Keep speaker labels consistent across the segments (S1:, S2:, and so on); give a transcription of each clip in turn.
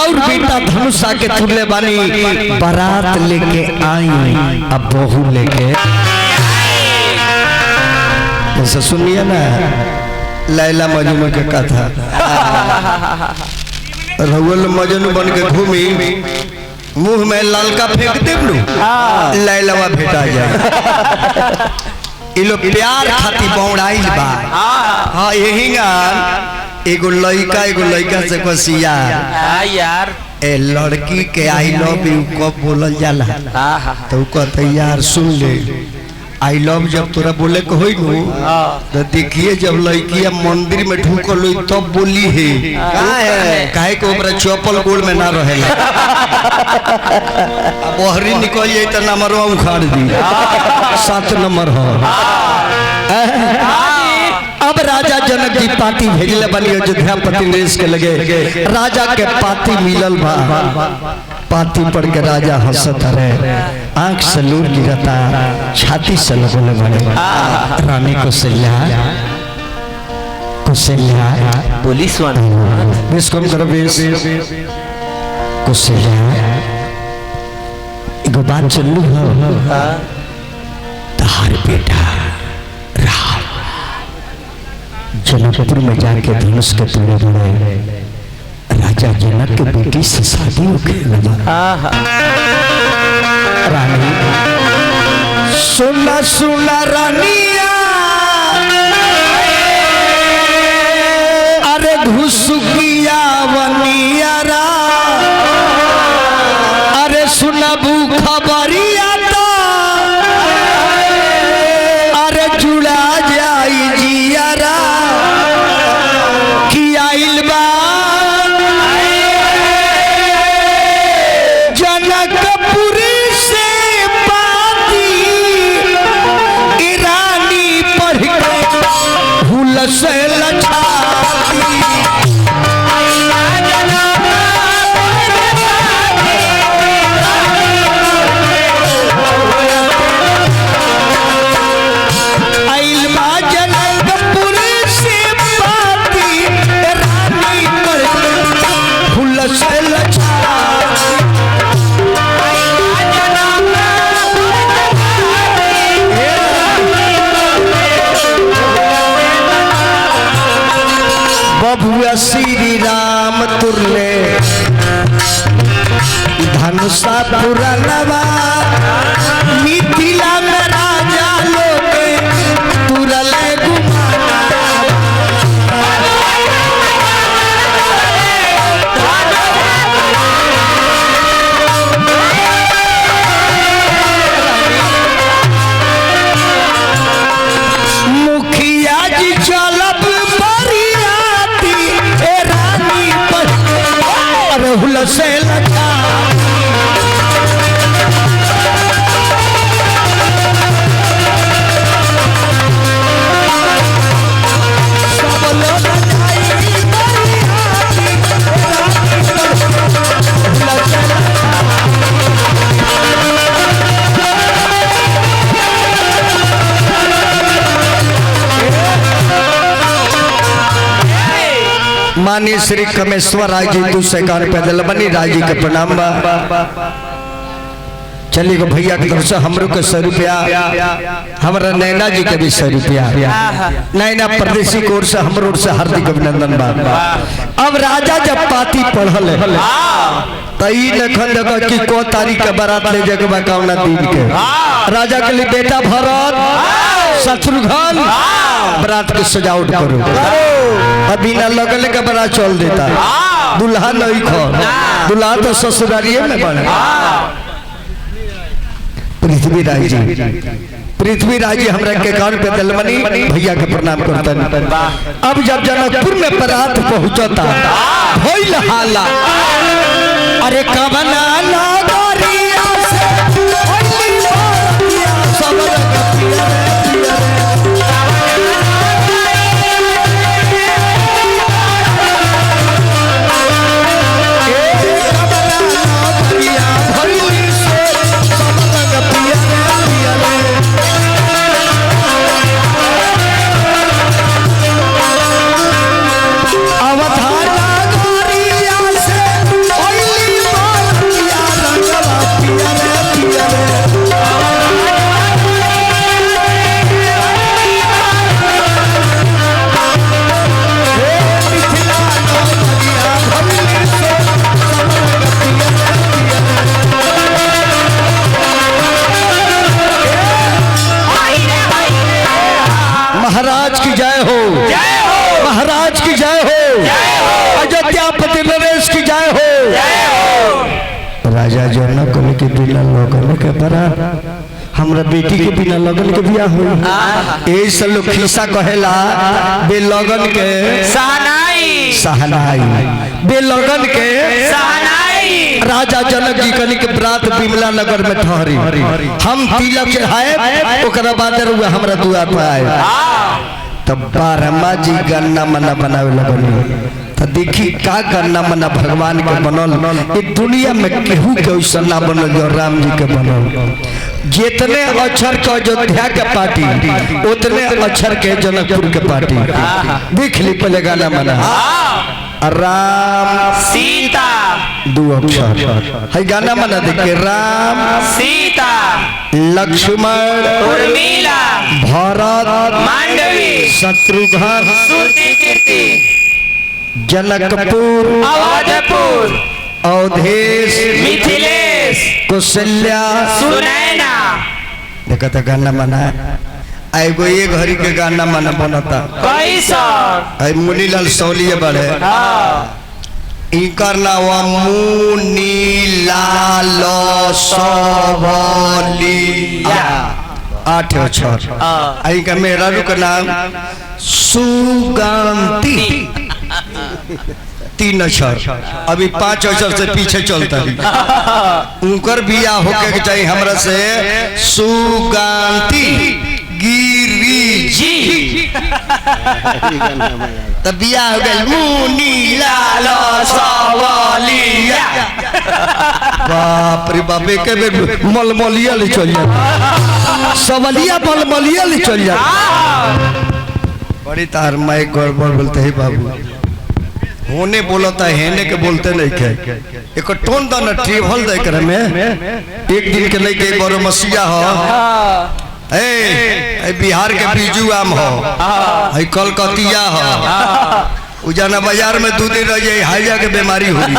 S1: राउर बेटा धनुषा के तुले बानी बारात लेके आई अब बहू लेके ऐसा सुनिए ना लैला मजनू के कथा रघुल मजनू बन के घूमी मुंह में लालका फेंक देव लैलावा भेटा जाए लोग प्यार खाती बौड़ाइल बा। हाँ यही एगो लड़का से कसिया
S2: यार
S1: ए लड़की के आई लव यू कब बोलल जाला तो कहते यार सुन ले आई लव जब तोरा बोले के होई नु तो देखिए जब लड़किया मंदिर में ढुकल हुई तब बोली है काहे को ओकरा चप्पल गोड़ में ना रहेला बहरी निकल जाए तो नंबरवा उखाड़ दी 7 नंबर हो। अब राजा जनक जी पाती भेजले बनी अयोध्यापति नरेश के लगे राजा के पाती मिलल बा पाती पढ़ के राजा हंसत रहे आंख से लूर गिरता छाती से लगने बने रानी कौशल्या
S2: बोली स्वामी
S1: बेस कम करो बेस कौशल्या एगो बात चलू हो तहार बेटा राम जनकपुर में जाके धनुष के तुड़े बने राजा जनक के बेटी से शादी हो गई। रानी सुना सुना रानिया अरे घुसुकिया बनियारा अरे सुना खबरिया अरे जुड़ा जाई जियारा कि आइल बा जनकपुरी से पाती ईरानी पढ़ के भूल से बबुआ श्री राम तुरले धनुषा पुरनवा मिथिला में राजा लोगे तुरले मुखिया जी चलब हुल से लगा मानी श्री कमेश्वर राय जी 251 पैदल बनी राय जी के प्रणाम बा। चलिए भैया की तरफ से हमरो के 100 रुपया हमारा नैना जी के भी 100 रुपया नैना परदेसी कोर से हमरो से हार्दिक अभिनंदन बा। अब राजा जब पाती पढ़ल तई लखन जगह की को तारीख के बारात ले जगह कावना दिन के राजा के लिए बेटा भरत शत्रुघ्न बारात की सजावट करो अभी ना लगले के बड़ा चल देता दुल्हा नहीं खो दुल्हा तो ससुरारिये में बने। पृथ्वीराज जी हमरा के कान पे दलमनी भैया के प्रणाम करता। अब जब जनकपुर में बारात पहुंचता भइल हाला अरे कवना नगरिया से सब अवधारा गोरिया से राजा जनक के बिना लगन के बरा हमरा बेटी के बिना लगन के बियाह हो। ए सब लोग खिस्सा कहेला बे लगन के
S2: सहनाई
S1: सहनाई बे लगन के
S2: सहनाई।
S1: राजा जनक जी कनी के बरात बिमला नगर में ठहरी, हम तिलक चढ़ाए ओकरा बाद रुआ हमरा दुआ पे आए। तब बारहमा जी गन्ना मना बनावे लगन। तो देखी का गन्ना मना भगवान के बनल, ये दुनिया में केहू के वैसा ना बनल जो राम जी के बनल। जितने अक्षर के अयोध्या के पार्टी उतने अक्षर के जनकपुर के पार्टी। देख ली पहले गाना मना राम
S2: सीता
S1: दो अक्षर है गाना मना देखे राम
S2: सीता
S1: लक्ष्मण
S2: उर्मिला
S1: भरत
S2: मांडवी
S1: शत्रुघ्न
S2: श्रुति कीर्ति
S1: जनकपुर
S2: अवधपुर
S1: अवधेश
S2: मिथिलेश
S1: कौशल्या
S2: सुनैना।
S1: देखा था गाना मना एगो ये घड़ी के गाना मना बनता
S2: कैसर
S1: मुनीलाल सौलिए बड़े इनकर नाम मुनीलाल सौलिया 8 अक्षर। आई का मेरा रुक नाम सुगंधी 3 अक्षर। अभी 5 अक्षर से पीछे चलता है। उनकर बिया होके के चाहिए हमरा से सुगंधी गिरी जी तब बिया हो गया मुनीलाल सौलिया। बाप रे बाप के बेर मलमलिया ले चल जा सवलिया मलमलिया ले चल जा। बड़ी तार माइक गड़बड़ बोलते है बाबू होने बोलता है हेने के बोलते नहीं के एक टोन दा ना ट्रेवल दे करे में एक दिन के नहीं के बरो मसिया हो ए बिहार के बीजू आम हो है कलकतिया हो उजाना बाजार में 2 दिन रह जाए हाइजा के बीमारी हुई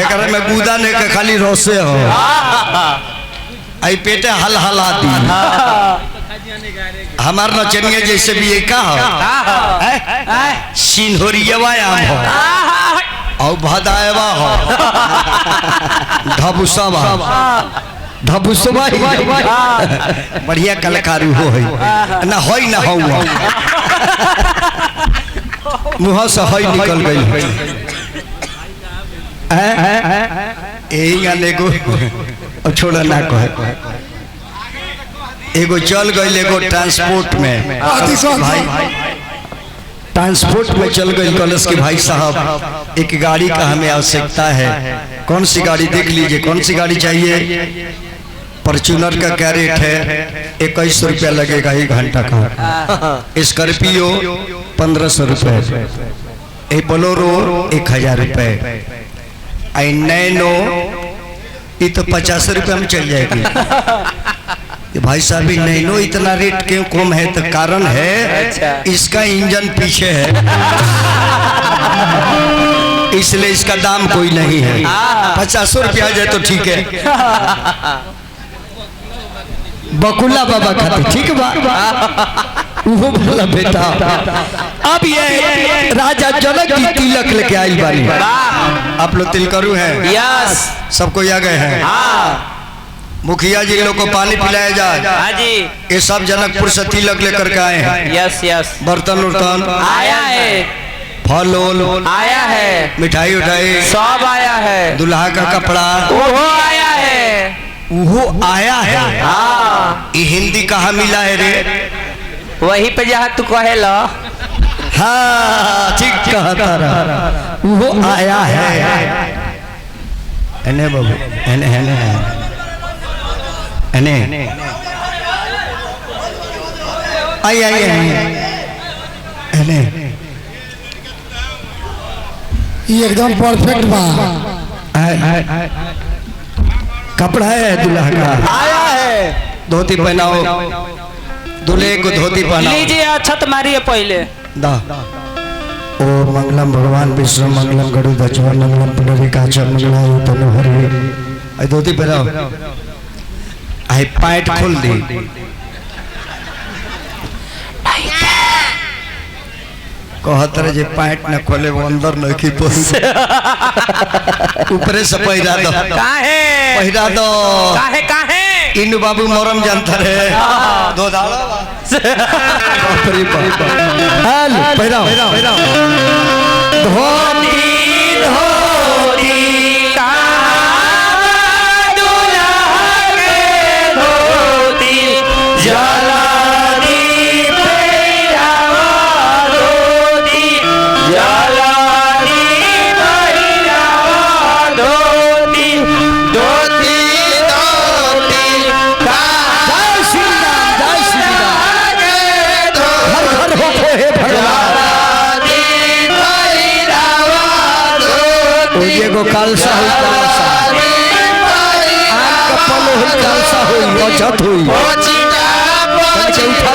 S1: एक में गुदा ने के खाली रोसे हो आई पेटे हल हलाती हमार नचनिया जैसे भी एक का हो सिन्होरियवा आम हो और भदायवा हो ढबुसवा ढबुसवा बढ़िया कलाकार हो है ना होई ना हो मुँह से हई निकल गई यही गाने को छोड़ा ना कहे एगो चल गई एगो ट्रांसपोर्ट में भाई ट्रांसपोर्ट में चल गई कॉलेज के भाई साहब एक गाड़ी का हमें आवश्यकता है कौन सी गाड़ी देख लीजिए कौन सी गाड़ी चाहिए। फॉर्च्यूनर का क्या रेट है 2100 रुपया लगेगा 1 घंटा का। स्कॉर्पियो 1500 रुपये, बोलोरो 1000 रुपये, आई नैनो ये तो 50 रुपये में चल जाएगी। भाई साहब नैनो इतना रेट क्यों कम है तो कारण है इसका इंजन पीछे है इसलिए इसका दाम कोई नहीं है। 50 रुपया जाए तो ठीक है। बकुला बाबा खाते ठीक बा वो बोला बेटा अब ये राजा जनक की तिलक लेके आई बारी। आप लोग तिलकरू हैं
S2: यस
S1: सबको आ गए हैं। मुखिया जी लोग को पानी पिलाया जाए।
S2: हाँ जी
S1: ये सब जनकपुर से तिलक लेकर के आए हैं।
S2: यस यस
S1: बर्तन उर्तन
S2: आया है,
S1: फल ओल
S2: आया है,
S1: मिठाई उठाई
S2: सब आया है,
S1: दुल्हा का कपड़ा
S2: वो आया है,
S1: वो आया है।
S2: हाँ
S1: ये हिंदी कहाँ मिला है रे?
S2: वही पे जहाँ तू कहेला।
S1: हाँ ठीक कहता रहा वो आया है। एने बाबू एने एने एने आई आई एने
S3: ये एकदम परफेक्ट बा।
S1: कपड़ा है दूल्हा का
S2: आया है,
S1: धोती पहनाओ दूल्हे को धोती पहनाओ।
S2: लीजिए अक्षत मारिए पहले।
S1: दा ओ मंगलम भगवान विष्णु मंगलम गरुड़ ध्वज मंगलम पुंडरीकाक्ष मंगलाय तनु हरि। आई धोती पहनाओ आई पैंट खोल दी कहत रहे जे पैंट न खोले वो अंदर न की पहुंच ऊपरे से पहिरा दो
S2: काहे
S1: पहिरा दो
S2: काहे काहे
S1: इन बाबू मोरम जानता रहे दो दाल बापरी बाप हाल पहिरा धोती
S2: धोती का दुल्हा के धोती जलानी पहिरावा धोती जलानी पहिरावा धोती धोती धोती का
S1: जय श्री राम हर घर हो हे भगवान एगो कालसा हुई कालसा आम का पल हुई कालसा हुई अछत हुई उठा